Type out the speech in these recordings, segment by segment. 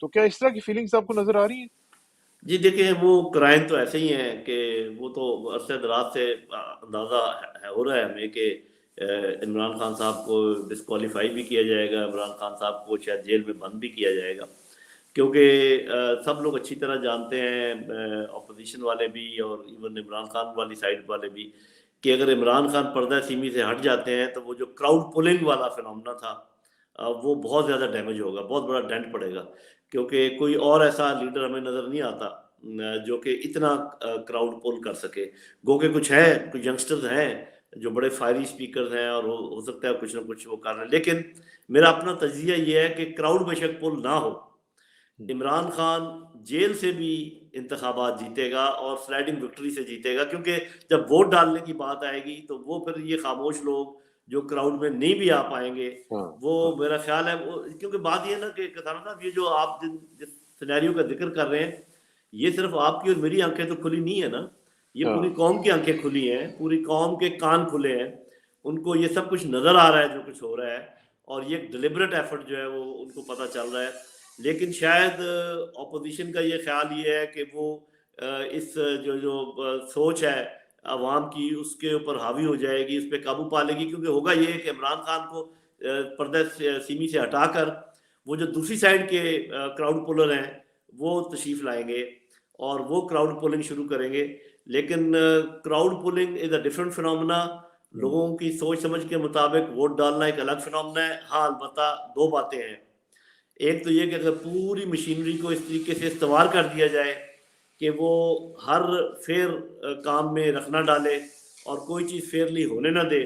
تو کیا اس طرح کی فیلنگز آپ کو نظر آ رہی ہیں؟ جی دیکھیں، وہ کرائم تو ایسے ہی ہیں کہ وہ تو عرصہ دراز سے اندازہ ہو رہا ہے ہمیں کہ عمران خان صاحب کو ڈسکوالیفائی بھی کیا جائے گا، عمران خان صاحب کو شاید جیل میں بند بھی کیا جائے گا، کیونکہ سب لوگ اچھی طرح جانتے ہیں، اپوزیشن والے بھی اور ایون عمران خان والی سائڈ والے بھی، کہ اگر عمران خان پردہ سیمی سے ہٹ جاتے ہیں تو وہ جو کراؤڈ پولنگ والا فنومنا تھا وہ بہت زیادہ ڈیمیج ہوگا، بہت بڑا ڈینٹ پڑے گا، کیونکہ کوئی اور ایسا لیڈر ہمیں نظر نہیں آتا جو کہ اتنا کراؤڈ پول کر سکے۔ گو کہ کچھ ہے، کچھ ینگسٹرز ہیں جو بڑے فائری سپیکرز ہیں اور ہو سکتا ہے کچھ نہ کچھ وہ کر رہے ہیں، لیکن میرا اپنا تجزیہ یہ ہے کہ کراؤڈ بے شک پول نہ ہو، عمران خان جیل سے بھی انتخابات جیتے گا اور سلائڈنگ وکٹری سے جیتے گا، کیونکہ جب ووٹ ڈالنے کی بات آئے گی تو وہ پھر یہ خاموش لوگ جو کراؤڈ میں نہیں بھی آ پائیں گے، ہاں وہ ہاں میرا خیال ہے کیونکہ بات یہ ہے نا کہ کسانہ صاحب، یہ جو آپ جس سینیریو کا ذکر کر رہے ہیں، یہ صرف آپ کی اور میری آنکھیں تو کھلی نہیں ہے نا، یہ ہاں پوری قوم کی آنکھیں کھلی ہیں، پوری قوم کے کان کھلے ہیں، ان کو یہ سب کچھ نظر آ رہا ہے جو کچھ ہو رہا ہے، اور یہ ایک ڈیلیبریٹ ایفرٹ جو ہے وہ ان کو پتہ چل رہا ہے۔ لیکن شاید اپوزیشن کا یہ خیال یہ ہے کہ وہ اس جو سوچ ہے عوام کی، اس کے اوپر حاوی ہو جائے گی، اس پہ قابو پا لے گی، کیونکہ ہوگا یہ کہ عمران خان کو پردہ سیمی سے ہٹا کر وہ جو دوسری سائڈ کے کراؤڈ پولر ہیں وہ تشریف لائیں گے اور وہ کراؤڈ پولنگ شروع کریں گے۔ لیکن crowd polling is a different phenomena, لوگوں کی سوچ سمجھ کے مطابق ووٹ ڈالنا ایک الگ فنومنا ہے۔ ہاں البتہ دو باتیں ہیں، ایک تو یہ کہ اگر پوری مشینری کو اس طریقے سے استوار کر دیا جائے کہ وہ ہر فیئر کام میں رکھ نہ ڈالے اور کوئی چیز فیئرلی ہونے نہ دے،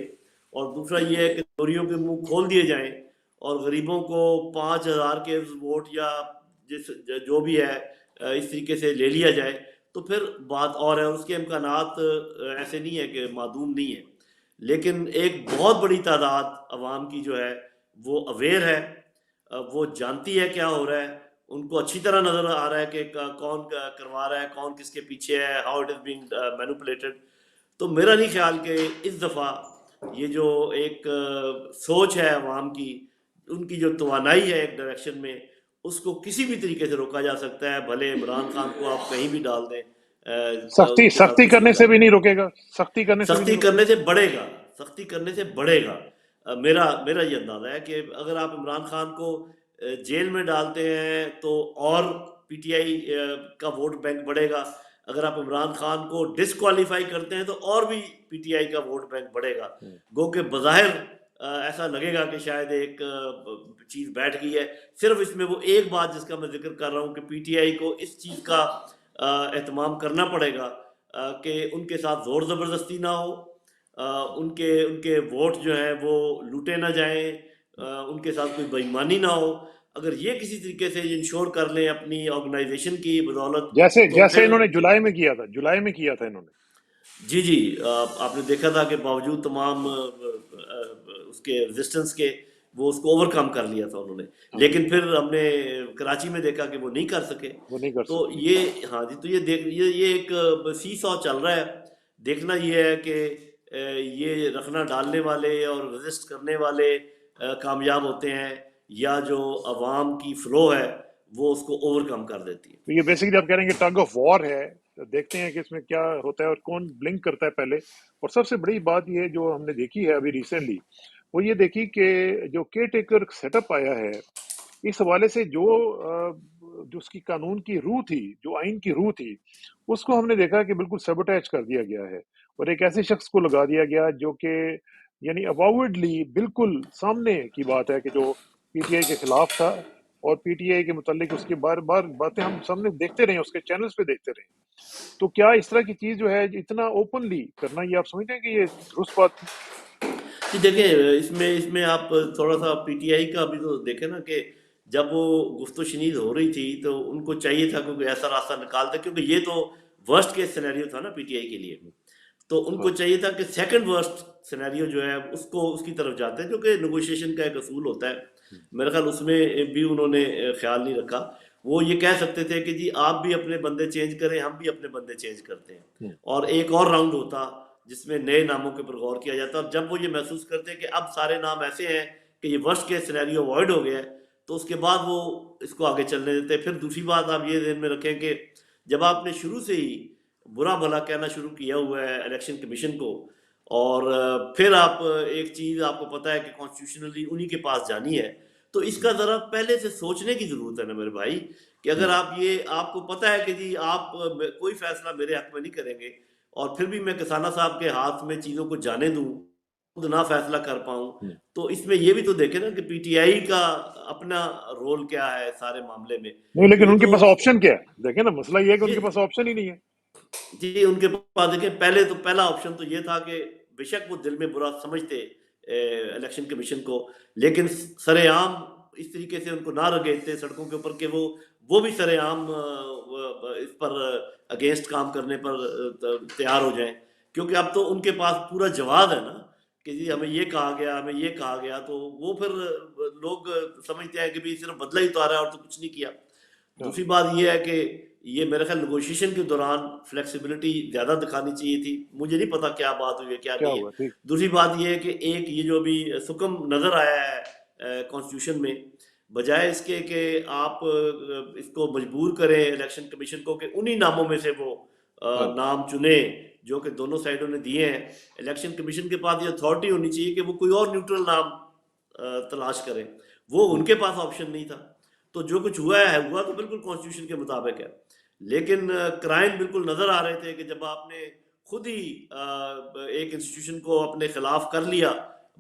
اور دوسرا یہ ہے کہ چوریوں کے منہ کھول دیے جائیں اور غریبوں کو 5,000 کے ووٹ یا جس جو بھی ہے اس طریقے سے لے لیا جائے، تو پھر بات اور ہے، اس کے امکانات ایسے نہیں ہے کہ معدوم نہیں ہے۔ لیکن ایک بہت بڑی تعداد عوام کی جو ہے وہ اویئر ہے، وہ جانتی ہے کیا ہو رہا ہے، ان کو اچھی طرح نظر آ رہا ہے کہ کون کروا رہا ہے، کون کس کے پیچھے ہے، how it is being manipulated. تو میرا نہیں خیال کہ اس دفعہ یہ جو ایک سوچ ہے عوام کی، ان کی جو توانائی ہے ایک ڈائریکشن میں، اس کو کسی بھی طریقے سے روکا جا سکتا ہے، بھلے عمران خان کو آپ کہیں بھی ڈال دیں، سختی ان کے ساتھ سختی کسی کرنے سے کا بھی نہیں روکے گا، سختی کرنے سے بھی نہیں سختی روکے کرنے سے بڑھے گا، سختی کرنے سے بڑھے گا۔ میرا یہ اندازہ ہے کہ اگر آپ عمران خان کو جیل میں ڈالتے ہیں تو اور پی ٹی آئی کا ووٹ بینک بڑھے گا، اگر آپ عمران خان کو ڈسکوالیفائی کرتے ہیں تو اور بھی پی ٹی آئی کا ووٹ بینک بڑھے گا۔ گا۔ گو کہ بظاہر ایسا لگے گا کہ شاید ایک چیز بیٹھ گئی ہے، صرف اس میں وہ ایک بات جس کا میں ذکر کر رہا ہوں کہ پی ٹی آئی کو اس چیز کا اہتمام کرنا پڑے گا کہ ان کے ساتھ زور زبردستی نہ ہو، ان کے ووٹ جو ہیں وہ لوٹے نہ جائیں، ان کے ساتھ کوئی بےایمانی نہ ہو۔ اگر یہ کسی طریقے سے انشور کر لیں اپنی آرگنائزیشن کی بدولت، تو جیسے پھر انہوں نے جولائی میں کیا تھا، جولائی میں کیا تھا انہوں نے۔ جی آپ نے دیکھا تھا کہ باوجود تمام اس کے ریزسٹنس کے وہ اس کو اوور کم کر لیا تھا انہوں نے، ہاں لیکن پھر ہم نے کراچی میں دیکھا کہ وہ نہیں کر سکے۔ وہ نہیں کر تو سکے۔ یہ ہاں جی، تو یہ ایک سی سو چل رہا ہے، دیکھنا یہ ہے کہ یہ رکھنا ڈالنے والے اور ریزسٹ کرنے والے کامیاب ہوتے ہیں، یا جو عوام کی فلو ہے وہ اس کو اوور کم کر دیتی ہے۔ تو یہ بیسیکلی آپ کہہ رہے ہیں کہ ٹگ آف وار ہے، دیکھتے ہیں کہ اس میں کیا ہوتا ہے اور کون بلنک کرتا ہے پہلے۔ اور سب سے بڑی بات یہ جو ہم نے دیکھی ہے ابھی ریسنٹلی، وہ یہ دیکھی کہ جو کیئر ٹیکر سیٹ اپ آیا ہے، اس حوالے سے جو اس کی قانون کی روح تھی، جو آئین کی روح تھی، اس کو ہم نے دیکھا کہ بالکل سیبوٹیج کر دیا گیا ہے، اور ایک ایسے شخص کو لگا دیا گیا جو کہ یعنی اوائڈلی بالکل سامنے کی بات ہے کہ جو پی ٹی آئی کے خلاف تھا، اور پی ٹی آئی کے متعلق اس کی بار بار باتیں ہم سامنے دیکھتے رہے، اس کے چینلز پہ دیکھتے رہے۔ تو کیا اس طرح کی چیز جو ہے اتنا اوپنلی کرنا، یہ آپ سمجھتے ہیں کہ یہ درست بات تھی؟ جی دیکھیں، اس میں آپ تھوڑا سا پی ٹی آئی کا بھی تو دیکھیں نا کہ جب وہ گفت و شنید ہو رہی تھی تو ان کو چاہیے تھا کوئی ایسا راستہ نکالتا، کیونکہ یہ تو ورسٹ کیس سینیریو تھا نا پی ٹی آئی کے لیے، تو ان کو ہاں چاہیے تھا کہ سیکنڈ ورسٹ سینیریو جو ہے اس کی طرف جاتے ہیں، جو کہ نیگوشیشن کا ایک اصول ہوتا ہے، میرے خیال اس میں بھی انہوں نے خیال نہیں رکھا۔ وہ یہ کہہ سکتے تھے کہ جی آپ بھی اپنے بندے چینج کریں، ہم بھی اپنے بندے چینج کرتے ہیں، اور ایک اور راؤنڈ ہوتا جس میں نئے ناموں کے پر غور کیا جاتا، اور جب وہ یہ محسوس کرتے کہ اب سارے نام ایسے ہیں کہ یہ ورسٹ کیس سینیریو اوائڈ ہو گیا ہے، تو اس کے بعد وہ اس کو آگے چلنے دیتے. پھر دوسری بات آپ یہ ذہن میں رکھیں کہ جب آپ نے شروع سے ہی برا بھلا کہنا شروع کیا ہوا ہے الیکشن کمیشن کو، اور پھر آپ ایک چیز آپ کو پتہ ہے کہ کانسٹیٹیوشنلی انہی کے پاس جانی ہے، تو اس کا ذرا پہلے سے سوچنے کی ضرورت ہے نا میرے بھائی، کہ اگر آپ کو پتہ ہے کہ جی آپ کوئی فیصلہ میرے حق میں نہیں کریں گے، اور پھر بھی میں کسانہ صاحب کے ہاتھ میں چیزوں کو جانے دوں، خود نہ فیصلہ کر پاؤں، تو اس میں یہ بھی تو دیکھیں نا کہ پی ٹی آئی کا اپنا رول کیا ہے سارے معاملے میں. نہیں، لیکن وہ ان کے تو پاس آپشن کیا ہے؟ دیکھیں نا، مسئلہ یہ ہے کہ ان یہ کے پاس آپشن ہی نہیں ہے. جی ان کے پاس دیکھیں پہلا آپشن تو یہ تھا کہ بے شک وہ دل میں برا سمجھتے الیکشن کمیشن کو، لیکن سر عام اس طریقے سے ان کو نہ رگیتے سڑکوں کے اوپر کہ وہ بھی سر عام اس پر اگینسٹ کام کرنے پر تیار ہو جائیں، کیونکہ اب تو ان کے پاس پورا جواب ہے نا کہ جی ہمیں یہ کہا گیا، ہمیں یہ کہا گیا، تو وہ پھر لوگ سمجھتے ہیں کہ بھی صرف بدلہ ہی تو آ رہا ہے اور تو کچھ نہیں کیا. دوسری بات یہ ہے کہ یہ میرے خیال نیگوشیشن کے دوران فلیکسیبلٹی زیادہ دکھانی چاہیے تھی. مجھے نہیں پتا کیا بات ہوئی ہے کیا کیا نہیں ہے. ہوا؟ ٹھیک. دوسری بات یہ ہے کہ ایک یہ جو ابھی سکم نظر آیا ہے کانسٹیٹیوشن میں، بجائے اس کے کہ آپ اس کو مجبور کریں الیکشن کمیشن کو کہ انہی ناموں میں سے وہ نام چنے جو کہ دونوں سائڈوں نے دیے ہیں، الیکشن کمیشن کے پاس یہ اتھارٹی ہونی چاہیے کہ وہ کوئی اور نیوٹرل نام تلاش کریں. وہ ان کے پاس آپشن نہیں تھا. تو جو کچھ ہوا ہے ہوا تو بالکل کانسٹیٹیوشن کے مطابق ہے، لیکن کرائم بالکل نظر آ رہے تھے کہ جب آپ نے خود ہی ایک انسٹیٹیوشن کو اپنے خلاف کر لیا،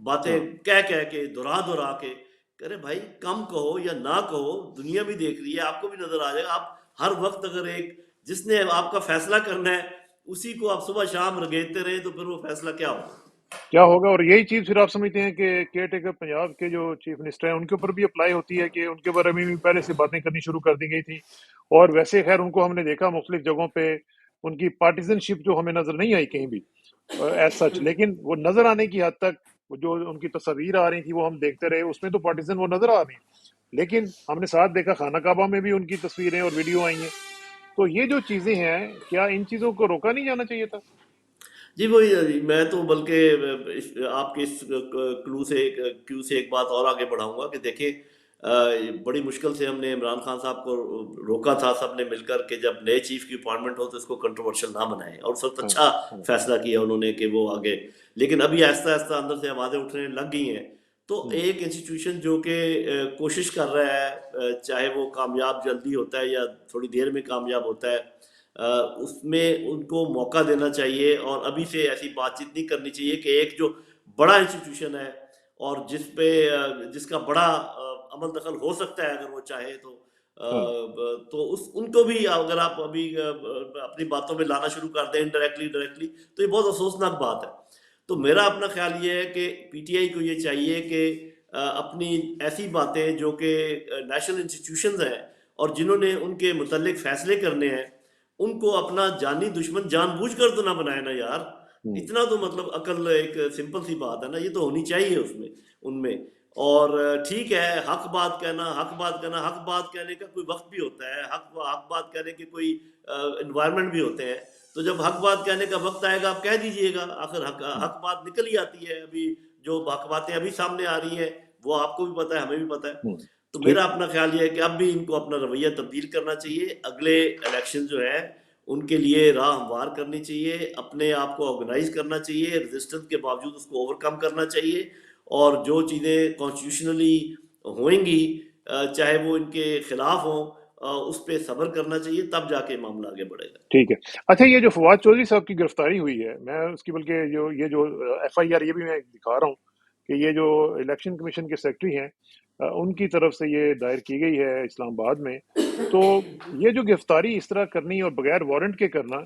باتیں کہہ کے دہرا کے، ارے بھائی کم کہو یا نہ کہو، دنیا بھی دیکھ رہی ہے، آپ کو بھی نظر آ جائے گا. آپ ہر وقت اگر جس نے آپ کا فیصلہ کرنا ہے اسی کو آپ صبح شام رگیتے رہے تو پھر وہ فیصلہ کیا ہوگا. اور یہی چیز پھر آپ سمجھتے ہیں کہ کیئر ٹیکر پنجاب کے جو چیف منسٹر ہیں ان کے اوپر بھی اپلائی ہوتی ہے کہ ان کے بارے میں بھی پہلے سے باتیں کرنی شروع کر دی گئی تھی؟ اور ویسے خیر ان کو ہم نے دیکھا مختلف جگہوں پہ ان کی پارٹیزن شپ جو ہمیں نظر نہیں آئی کہیں بھی ایز سچ، لیکن وہ نظر آنے کی حد تک جو ان کی تصاویر آ رہی تھی وہ ہم دیکھتے رہے، اس میں تو پارٹیزن وہ نظر آ رہی ہیں، لیکن ہم نے ساتھ دیکھا خانہ کعبہ میں بھی ان کی تصویریں اور ویڈیو آئی ہیں. تو یہ جو چیزیں ہیں، کیا ان چیزوں کو روکا نہیں جانا چاہیے تھا؟ جی وہی میں تو بلکہ آپ کے اس کیو سے ایک بات اور آگے بڑھاؤں گا کہ دیکھیں بڑی مشکل سے ہم نے عمران خان صاحب کو روکا تھا سب نے مل کر کہ جب نئے چیف کی اپوائنٹمنٹ ہو تو اس کو کنٹروورشل نہ بنائیں، اور اس وقت اچھا فیصلہ کیا انہوں نے کہ وہ آگے. لیکن ابھی آہستہ آہستہ اندر سے آوازیں اٹھنے لگ گئی ہیں. تو ایک انسٹیٹیوشن جو کہ کوشش کر رہا ہے، چاہے وہ کامیاب جلدی ہوتا ہے یا تھوڑی دیر میں کامیاب ہوتا ہے، اس میں ان کو موقع دینا چاہیے، اور ابھی سے ایسی بات چیت نہیں کرنی چاہیے کہ ایک جو بڑا انسٹیٹیوشن ہے اور جس کا بڑا عمل دخل ہو سکتا ہے اگر وہ چاہے تو ان کو بھی اگر آپ ابھی اپنی باتوں میں لانا شروع کر دیں ڈائریکٹلی تو یہ بہت افسوسناک بات ہے. تو میرا اپنا خیال یہ ہے کہ پی ٹی آئی کو یہ چاہیے کہ اپنی ایسی باتیں جو کہ نیشنل انسٹیٹیوشنز ہیں اور جنہوں نے ان کے متعلق فیصلے کرنے ہیں، ان کو اپنا جانی دشمن جان بوجھ کر تو نہ بنائے نا یار. اتنا تو مطلب عقل ایک سمپل سی بات ہے نا، یہ تو ہونی چاہیے ان میں. اور ٹھیک ہے حق بات کہنے کا کوئی وقت بھی ہوتا ہے، حق بات کہنے کے کوئی انوائرمنٹ بھی ہوتے ہیں. تو جب حق بات کہنے کا وقت آئے گا آپ کہہ دیجئے گا، آخر حق بات نکل ہی آتی ہے. ابھی جو حق باتیں ابھی سامنے آ رہی ہیں وہ آپ کو بھی پتہ ہے ہمیں بھی پتہ ہے. تو میرا اپنا خیال یہ ہے کہ اب بھی ان کو اپنا رویہ تبدیل کرنا چاہیے. اگلے الیکشن جو ہے ان کے لیے راہ ہموار کرنی چاہیے، اپنے آپ کو آرگنائز کرنا چاہیے، ریزسٹنس کے باوجود اس کو اوور کم کرنا چاہیے، اور جو چیزیں کانسٹیٹیوشنلی ہوئیں گی چاہے وہ ان کے خلاف ہوں اس پہ صبر کرنا چاہیے، تب جا کے معاملہ آگے بڑھے گا. ٹھیک ہے. اچھا، یہ جو فواد چودھری صاحب کی گرفتاری ہوئی ہے، میں اس کی بلکہ یہ جو ایف آئی آر یہ بھی میں دکھا رہا ہوں کہ یہ جو الیکشن کمیشن کے سیکرٹری ہیں ان کی طرف سے یہ دائر کی گئی ہے اسلام آباد میں. تو یہ جو گرفتاری اس طرح کرنی اور بغیر وارنٹ کے کرنا،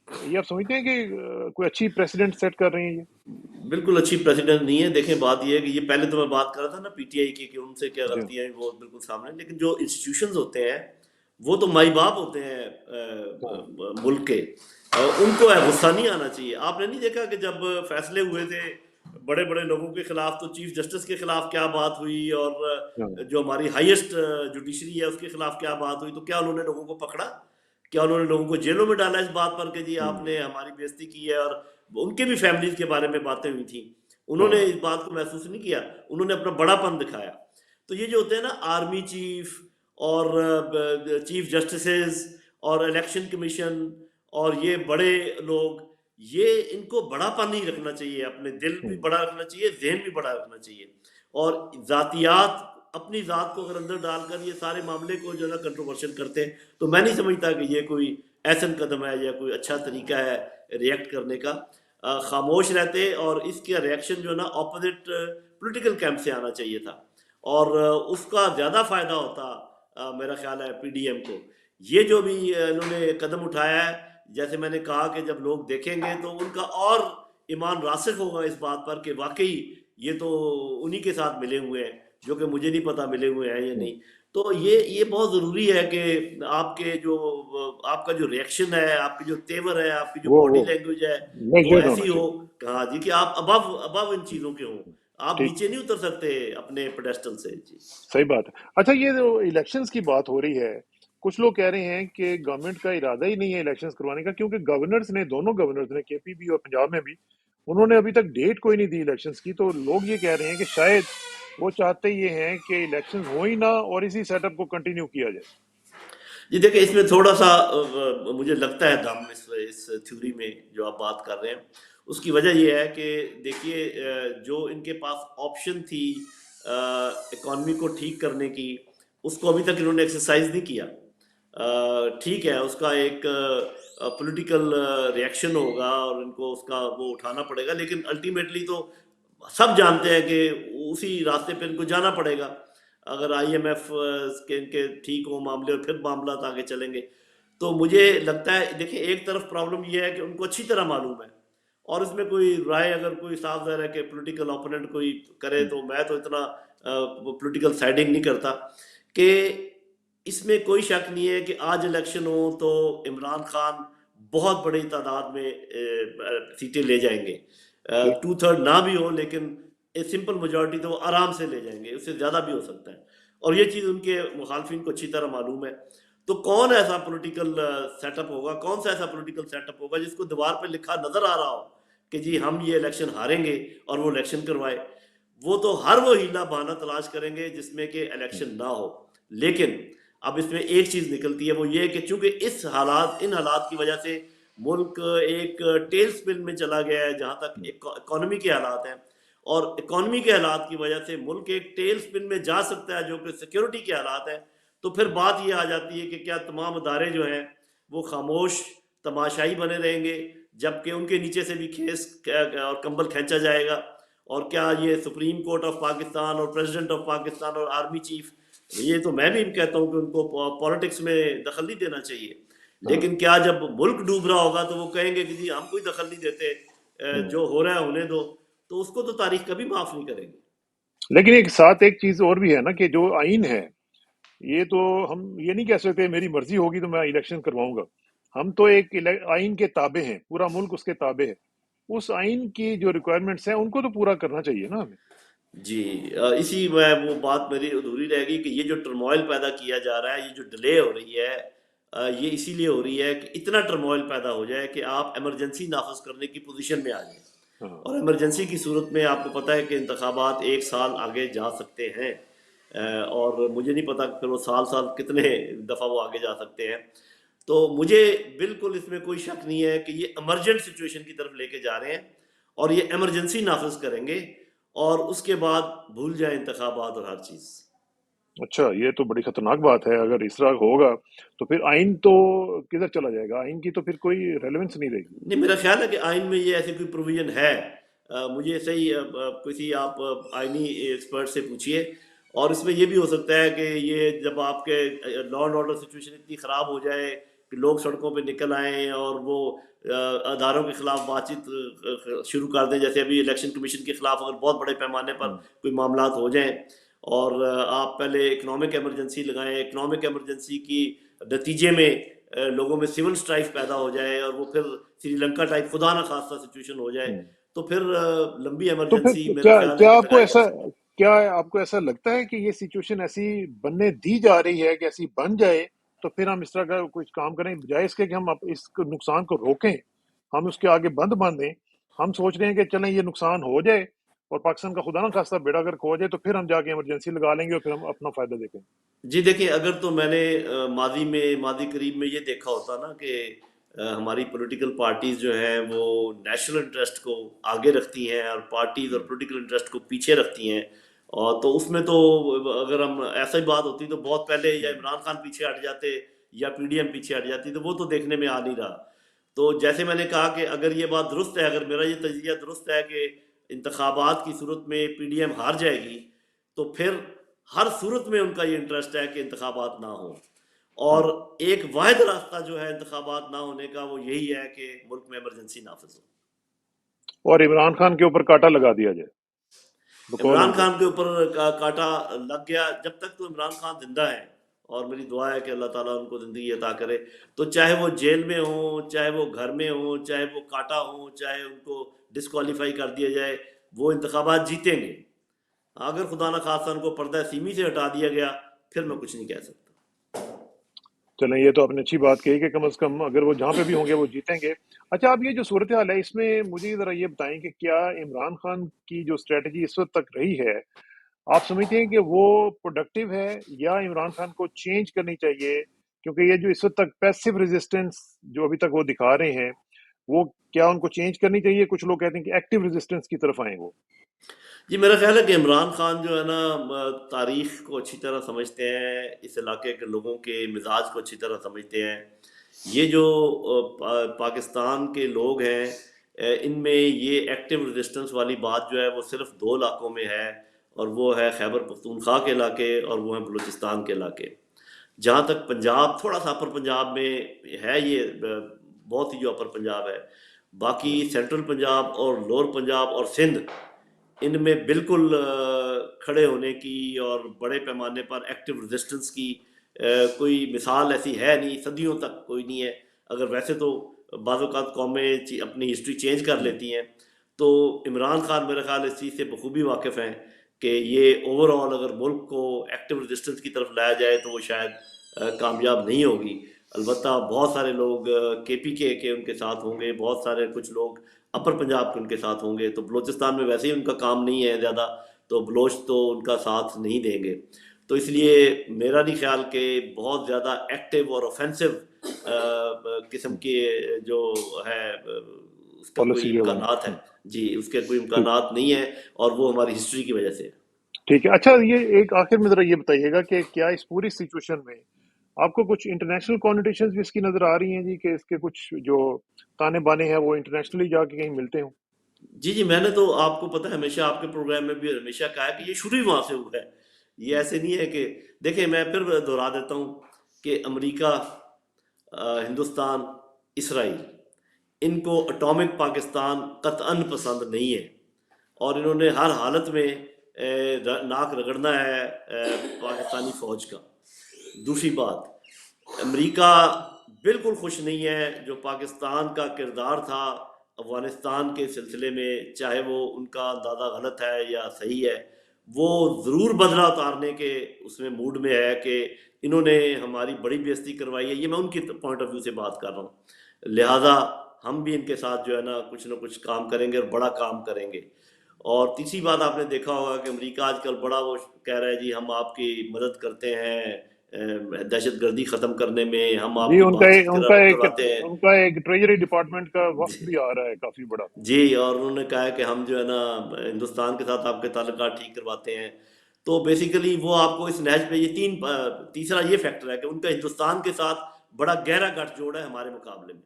یہ آپ سمجھتے ہیں کہ کوئی اچھی پریسیڈنٹ سیٹ کر رہی ہیں؟ یہ بالکل اچھی پریسیڈنٹ نہیں ہے. دیکھیں بات یہ ہے کہ یہ پہلے تو میں بات کر رہا تھا نا پی ٹی آئی کی کہ ان سے کیا غلطیاں ہیں وہ بالکل سامنے، لیکن جو انسٹیٹیوشنز ہوتے ہیں وہ تو مائی باپ ہوتے ہیں ملک کے، ان کو غصہ نہیں آنا چاہیے. آپ نے نہیں دیکھا کہ جب فیصلے ہوئے تھے بڑے بڑے لوگوں کے خلاف تو چیف جسٹس کے خلاف کیا بات ہوئی، اور جو ہماری ہائیسٹ جوڈیشری ہے اس کے خلاف کیا بات ہوئی؟ تو کیا انہوں نے لوگوں کو پکڑا؟ کیا انہوں نے لوگوں کو جیلوں میں ڈالا اس بات پر کہ جی آپ نے ہماری بے عزتی کی ہے؟ اور ان کے بھی فیملیز کے بارے میں باتیں ہوئی تھیں، انہوں نے اس بات کو محسوس نہیں کیا، انہوں نے اپنا بڑا پن دکھایا. تو یہ جو ہوتے ہیں نا آرمی چیف اور چیف جسٹسز اور الیکشن کمیشن اور یہ بڑے لوگ، یہ ان کو بڑا پن نہیں رکھنا چاہیے، اپنے دل بھی بڑا رکھنا چاہیے، ذہن بھی بڑا رکھنا چاہیے، اور ذاتیات اپنی ذات کو اگر اندر ڈال کر یہ سارے معاملے کو جو ہے نا کنٹروورشل کرتے ہیں، تو میں نہیں سمجھتا کہ یہ کوئی احسن قدم ہے یا کوئی اچھا طریقہ ہے ریئیکٹ کرنے کا۔ خاموش رہتے، اور اس کا ریئیکشن جو ہے نا اپوزٹ پولیٹیکل کیمپ سے آنا چاہیے تھا، اور اس کا زیادہ فائدہ ہوتا میرا خیال ہے پی ڈی ایم کو۔ یہ جو بھی انہوں نے قدم اٹھایا ہے، جیسے میں نے کہا کہ جب لوگ دیکھیں گے تو ان کا اور ایمان راسخ ہوگا اس بات پر کہ واقعی یہ تو انہی کے ساتھ ملے ہوئے ہیں، جو کہ مجھے نہیں پتا ملے ہوئے ہیں یا نہیں۔ تو یہ بہت ضروری ہے کہ آپ کے جو آپ کا جو ریئیکشن ہے، آپ کی جو تیور ہے، آپ کی جو باڈی وہ لینگویج ہے، وہ میجرڈ ہونا ایسی ہو، چاہیے. کہا جی کہ آپ ابو ان چیزوں کے ہوں، آپ ٹھیک، نیچے نہیں اتر سکتے اپنے پیڈسٹل سے جی۔ صحیح بات ہے. اچھا، یہ جو الیکشنز کی بات ہو رہی ہے، کچھ لوگ کہہ رہے ہیں کہ گورنمنٹ کا ارادہ ہی نہیں ہے الیکشنز کروانے کا، کیونکہ گورنرز نے، دونوں گورنرز نے، کے پی بھی اور پنجاب میں بھی، انہوں نے ابھی تک ڈیٹ کوئی نہیں دی الیکشنز کی. تو لوگ یہ کہہ رہے ہیں کہ شاید وہ چاہتے یہ ہیں کہ الیکشنز ہو ہی نہ اور اسی سیٹ اپ کو کنٹینیو کیا جائے. جی دیکھیں، اس میں تھوڑا سا مجھے لگتا ہے دم اس تھیوری میں جو آپ بات کر رہے ہیں. اس کی وجہ یہ ہے کہ دیکھیے جو ان کے پاس آپشن تھی اکانومی کو ٹھیک کرنے کی، اس کو ابھی تک انہوں نے ایکسرسائز نہیں کیا. ٹھیک ہے، اس کا ایک پولیٹیکل ریئیکشن ہوگا اور ان کو اس کا وہ اٹھانا پڑے گا، لیکن الٹیمیٹلی تو سب جانتے ہیں کہ اسی راستے پہ ان کو جانا پڑے گا. اگر آئی ایم ایف کے ان کے ٹھیک ہو معاملے اور پھر معاملات آگے چلیں گے. تو مجھے لگتا ہے دیکھیں، ایک طرف پرابلم یہ ہے کہ ان کو اچھی طرح معلوم ہے، اور اس میں کوئی رائے اگر کوئی صاف ظاہر ہے کہ پولیٹیکل اوپوننٹ کوئی کرے، تو میں تو اتنا پولیٹیکل سائڈنگ نہیں کرتا، کہ اس میں کوئی شک نہیں ہے کہ آج الیکشن ہو تو عمران خان بہت بڑی تعداد میں سیٹیں لے جائیں گے. ٹھیک. 2/3 نہ بھی ہو، لیکن سمپل میجورٹی تو وہ آرام سے لے جائیں گے، اس سے زیادہ بھی ہو سکتا ہے، اور یہ چیز ان کے مخالفین کو اچھی طرح معلوم ہے. تو کون ایسا پولیٹیکل سیٹ اپ ہوگا، کون سا ایسا پولیٹیکل سیٹ اپ ہوگا جس کو دیوار پہ لکھا نظر آ رہا ہو کہ جی ہم یہ الیکشن ہاریں گے اور وہ الیکشن کروائے. وہ تو ہر وہ ہیلا بہانہ تلاش کریں گے جس میں کہ الیکشن نہ ہو. لیکن اب اس میں ایک چیز نکلتی ہے، وہ یہ کہ چونکہ ان حالات کی وجہ سے ملک ایک ٹیل سپن میں چلا گیا ہے جہاں تک اکانومی کے حالات ہیں، اور اکانومی کے حالات کی وجہ سے ملک ایک ٹیل سپن میں جا سکتا ہے جو کہ سیکیورٹی کے حالات ہیں. تو پھر بات یہ آ جاتی ہے کہ کیا تمام ادارے جو ہیں وہ خاموش تماشائی بنے رہیں گے جبکہ ان کے نیچے سے بھی کھیس اور کمبل کھینچا جائے گا؟ اور کیا یہ سپریم کورٹ آف پاکستان اور پریزیڈنٹ آف پاکستان اور آرمی چیف، یہ تو میں بھی کہتا ہوں کہ ان کو پالیٹکس میں دخل نہیں دینا چاہیے، لیکن کیا جب ملک ڈوب رہا ہوگا تو وہ کہیں گے کہ جی ہم کوئی دخل نہیں دیتے، جو ہو رہا ہے ہونے دو؟ تو اس کو تو تاریخ کبھی معاف نہیں کرے گی. لیکن ایک ساتھ ایک چیز اور بھی ہے نا، کہ جو آئین ہے، یہ تو ہم یہ نہیں کہہ سکتے میری مرضی ہوگی تو میں الیکشن کرواؤں گا. ہم تو ایک آئین کے تابع ہیں، پورا ملک اس کے تابع ہے. اس آئین کی جو ریکوائرمنٹس ہیں ان کو تو پورا کرنا چاہیے نا ہمیں. جی اسی میں وہ بات میری ادھوری رہ گئی کہ یہ جو ٹرموائل پیدا کیا جا رہا ہے، یہ جو ڈیلے ہو رہی ہے، یہ اسی لیے ہو رہی ہے کہ اتنا ٹرموائل پیدا ہو جائے کہ آپ ایمرجنسی نافذ کرنے کی پوزیشن میں آ جائیں. ہاں. اور ایمرجنسی کی صورت میں آپ کو پتہ ہے کہ انتخابات 1 سال آگے جا سکتے ہیں، اور مجھے نہیں پتا کہ پھر وہ سال کتنے دفعہ وہ آگے جا سکتے ہیں. تو مجھے بالکل اس میں کوئی شک نہیں ہے کہ یہ ایمرجنٹ سچویشن کی طرف لے کے جا رہے ہیں، اور یہ ایمرجنسی نافذ کریں گے، اور اس کے بعد بھول جائیں انتخابات اور ہر چیز. اچھا، یہ تو بڑی خطرناک بات ہے. اگر اس طرح ہوگا تو پھر آئین تو کدھر چلا جائے گا؟ آئین کی تو پھر کوئی ریلیونس نہیں رہے گی. نہیں، میرا خیال ہے کہ آئین میں یہ ایسی کوئی پروویژن ہے. مجھے صحیح کسی آپ آئینی ایکسپرٹ سے پوچھیے. اور اس میں یہ بھی ہو سکتا ہے کہ یہ جب آپ کے لا اینڈ آرڈر سچویشن اتنی خراب ہو جائے کہ لوگ سڑکوں پہ نکل آئیں اور وہ اداروں کے خلاف بات چیت شروع کر دیں، جیسے ابھی الیکشن کمیشن کے خلاف اگر بہت بڑے پیمانے پر کوئی معاملات ہو جائیں، اور آپ پہلے اکنامک ایمرجنسی لگائیں، اکنامک ایمرجنسی کی نتیجے میں لوگوں میں سول اسٹرائف پیدا ہو جائے، اور وہ پھر سری لنکا ٹائپ خدا نہ خواستہ سچویشن ہو جائے، تو پھر لمبی تو ایمرجنسی پھر میرا کیا خیال ہے کیا کہ آپ کو لگائی جا ایسا سکتی. کیا آپ کو ایسا لگتا ہے کہ یہ سچویشن ایسی بننے دی جا رہی ہے کہ ایسی بن جائے تو پھر ہم اس طرح کا کچھ کام کریں بجائے اس کے کہ ہم اس نقصان کو روکیں، ہم اس کے آگے بند باندھیں؟ ہم سوچ رہے ہیں کہ چلیں یہ نقصان ہو جائے اور پاکستان کا خدا نہ خواستہ بیڑا اگر کھو جائے تو پھر ہم جا کے ایمرجنسی لگا لیں گے اور پھر ہم اپنا فائدہ دیکھیں گے. جی دیکھیں، اگر تو میں نے ماضی قریب میں یہ دیکھا ہوتا نا کہ ہماری پولیٹیکل پارٹیز جو ہیں وہ نیشنل انٹرسٹ کو آگے رکھتی ہیں اور پارٹیز اور پولیٹیکل انٹرسٹ کو پیچھے رکھتی ہیں، اور تو اس میں تو اگر ہم ایسا ہی بات ہوتی تو بہت پہلے یا عمران خان پیچھے ہٹ جاتے یا پی ڈی ایم پیچھے ہٹ جاتی، تو وہ تو دیکھنے میں آ نہیں رہا. تو جیسے میں نے کہا کہ اگر یہ بات درست ہے، اگر میرا یہ تجزیہ درست ہے کہ انتخابات کی صورت میں پی ڈی ایم ہار جائے گی، تو پھر ہر صورت میں ان کا یہ انٹرسٹ ہے کہ انتخابات نہ ہوں. اور ایک واحد راستہ جو ہے انتخابات نہ ہونے کا وہ یہی ہے کہ ملک میں ایمرجنسی نافذ ہو اور عمران خان کے اوپر کاٹا لگا دیا جائے بقول عمران ان کے. خان کے اوپر کاٹا لگ گیا. جب تک تو عمران خان زندہ ہیں، اور میری دعا ہے کہ اللہ تعالیٰ ان کو زندگی عطا کرے، تو چاہے وہ جیل میں ہوں، چاہے وہ گھر میں ہوں، چاہے وہ کاٹا ہوں، چاہے ان کو ڈسکوالیفائی کر دیا جائے، وہ انتخابات جیتیں گے. اگر خدا نہ خاصا ان کو پردہ سیمی سے ہٹا دیا گیا، پھر میں کچھ نہیں کہہ سکتا. چلیں یہ تو آپ نے اچھی بات کہی کہ کم از کم اگر وہ جہاں پہ بھی ہوں گے وہ جیتیں گے. اچھا، آپ یہ جو صورتحال ہے اس میں مجھے ذرا یہ بتائیں کہ کیا عمران خان کی جو اسٹریٹجی اس وقت تک رہی ہے، آپ سمجھتے ہیں کہ وہ پروڈکٹیو ہے یا عمران خان کو چینج کرنی چاہیے؟ کیونکہ یہ جو اس وقت تک پیسو ریزسٹنس جو ابھی تک وہ دکھا رہے ہیں، وہ کیا ان کو چینج کرنی چاہیے؟ کچھ لوگ کہتے ہیں کہ ایکٹیو ریزسٹنس کی طرف آئیں وہ. جی میرا خیال ہے کہ عمران خان جو ہے نا تاریخ کو اچھی طرح سمجھتے ہیں، اس علاقے کے لوگوں کے مزاج کو اچھی طرح سمجھتے ہیں. یہ جو پاکستان کے لوگ ہیں، ان میں یہ ایکٹیو ریزسٹنس والی بات جو ہے وہ صرف دو علاقوں میں ہے، اور وہ ہے خیبر پختونخوا کے علاقے اور وہ ہیں بلوچستان کے علاقے. جہاں تک پنجاب، تھوڑا سا اپر پنجاب میں ہے، یہ بہت ہی جو اپر پنجاب ہے، باقی سینٹرل پنجاب اور لوور پنجاب اور سندھ، ان میں بالکل کھڑے ہونے کی اور بڑے پیمانے پر ایکٹیو ریزسٹنس کی کوئی مثال ایسی ہے نہیں، صدیوں تک کوئی نہیں ہے. اگر ویسے تو بعض اوقات قومیں اپنی ہسٹری چینج کر لیتی ہیں، تو عمران خان میرا خیال اس چیز سے بخوبی واقف ہیں کہ یہ اوور آل اگر ملک کو ایکٹیو ریزسٹنس کی طرف لایا جائے تو وہ شاید کامیاب نہیں ہوگی. البتہ بہت سارے لوگ کے پی کے ان کے ساتھ ہوں گے، بہت سارے کچھ لوگ اپر پنجاب کے ان کے ساتھ ہوں گے. تو بلوچستان میں ویسے ہی ان کا کام نہیں ہے زیادہ، تو بلوچ تو ان کا ساتھ نہیں دیں گے. تو اس لیے میرا نہیں خیال کہ بہت زیادہ ایکٹیو اور اوفینسو قسم کے جو ہے اس کا کوئی پالیسی جو امکانات ہے. ہے. جی اس کے کوئی ٹھیک امکانات نہیں ہے، اور وہ ہماری ہسٹری کی وجہ سے. ٹھیک ہے. اچھا، یہ ایک آخر میں ذرا یہ بتائیے گا کہ کیا اس پوری سچویشن میں آپ کو کچھ انٹرنیشنل کانوٹیشنز بھی اس کی نظر آ رہی ہیں جی، کہ اس کے کچھ جو تانے بانے ہیں وہ انٹرنیشنلی جا کے کہیں ملتے ہوں؟ جی میں نے تو آپ کو پتہ ہے ہمیشہ آپ کے پروگرام میں بھی ہمیشہ کہا ہے کہ یہ شروع ہی وہاں سے ہوا ہے. یہ ایسے نہیں ہے کہ دیکھیں، میں پھر دہرا دیتا ہوں کہ امریکہ، ہندوستان، اسرائیل، ان کو اٹامک پاکستان قطعاً پسند نہیں ہے، اور انہوں نے ہر حالت میں ناک رگڑنا ہے پاکستانی فوج کا. دوسری بات، امریکہ بالکل خوش نہیں ہے جو پاکستان کا کردار تھا افغانستان کے سلسلے میں، چاہے وہ ان کا اندازہ غلط ہے یا صحیح ہے، وہ ضرور بدلہ اتارنے کے اس میں موڈ میں ہے کہ انہوں نے ہماری بڑی بے عزتی کروائی ہے. یہ میں ان کی پوائنٹ آف ویو سے بات کر رہا ہوں. لہٰذا ہم بھی ان کے ساتھ جو ہے نا کچھ نہ کچھ کام کریں گے اور بڑا کام کریں گے. اور تیسری بات، آپ نے دیکھا ہوگا کہ امریکہ آج کل بڑا وہ کہہ رہا ہے جی ہم آپ کی مدد کرتے ہیں دہشت گردی ختم کرنے میں، ہم آپ جی، کی ان کا بات چیت کرواتے ہیں. ان کا ایک ٹریجری ڈپارٹمنٹ کا وفد بھی آ رہا ہے کافی بڑا. جی، اور انہوں نے کہا ہے کہ ہم جو ہے نا ہندوستان کے ساتھ آپ کے تعلقات ٹھیک کرواتے ہیں. تو بیسیکلی وہ آپ کو اس نہج پہ یہ تیسرا یہ فیکٹر ہے کہ ان کا ہندوستان کے ساتھ بڑا گہرا گٹھ جوڑ ہے ہمارے مقابلے میں.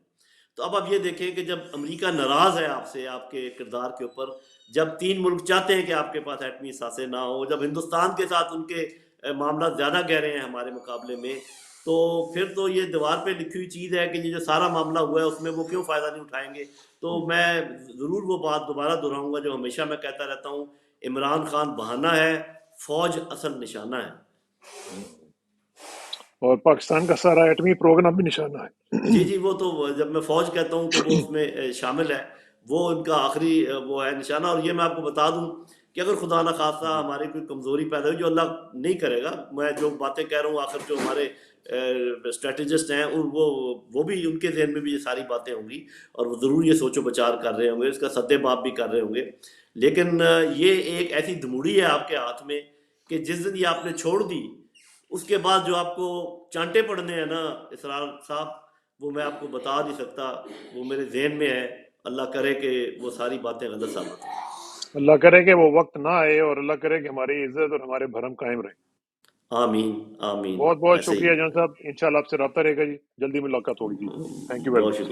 تو اب آپ یہ دیکھیں کہ جب امریکہ ناراض ہے آپ سے، آپ کے کردار کے اوپر، جب تین ملک چاہتے ہیں کہ آپ کے پاس ایٹمی اثاثے نہ ہو، جب ہندوستان کے ساتھ ان کے معاملات زیادہ گہرے ہیں ہمارے مقابلے میں، تو پھر تو یہ دیوار پہ لکھی ہوئی چیز ہے کہ یہ جو سارا معاملہ ہوا ہے اس میں وہ کیوں فائدہ نہیں اٹھائیں گے. تو میں ضرور وہ بات دوبارہ دہراؤں گا جو ہمیشہ میں کہتا رہتا ہوں، عمران خان بہانہ ہے، فوج اصل نشانہ ہے. اور پاکستان کا سارا ایٹمی پروگرام بھی نشانہ ہے. جی وہ تو جب میں فوج کہتا ہوں تو وہ اس میں شامل ہے، وہ ان کا آخری وہ ہے نشانہ. اور یہ میں آپ کو بتا دوں کہ اگر خدا نہ خواستہ ہماری کوئی کمزوری پیدا ہوئی، جو اللہ نہیں کرے گا، میں جو باتیں کہہ رہا ہوں آخر جو ہمارے اسٹریٹجسٹ ہیں وہ بھی ان کے ذہن میں بھی یہ ساری باتیں ہوں گی، اور وہ ضرور یہ سوچ و بچار کر رہے ہوں گے، اس کا سدے باب بھی کر رہے ہوں گے. لیکن یہ ایک ایسی دھموڑی ہے آپ کے ہاتھ میں کہ جس دن یہ آپ نے چھوڑ دی، اس کے بعد جو آپ کو چانٹے پڑنے ہیں نا اسرار صاحب، وہ میں آپ کو بتا نہیں سکتا، وہ میرے ذہن میں ہے. اللہ کرے کہ وہ ساری باتیں غلط ثابت ہوں. اللہ کرے کہ وہ وقت نہ آئے، اور اللہ کرے کہ ہماری عزت اور ہمارے بھرم قائم رہے. آمین آمین. بہت بہت ایسے ہی. شکریہ جان صاحب، انشاءاللہ آپ سے رابطہ رہے گا جی، جلدی ملاقات ہوگی جی. تھینک یو ویری بہت مچ. شکریہ.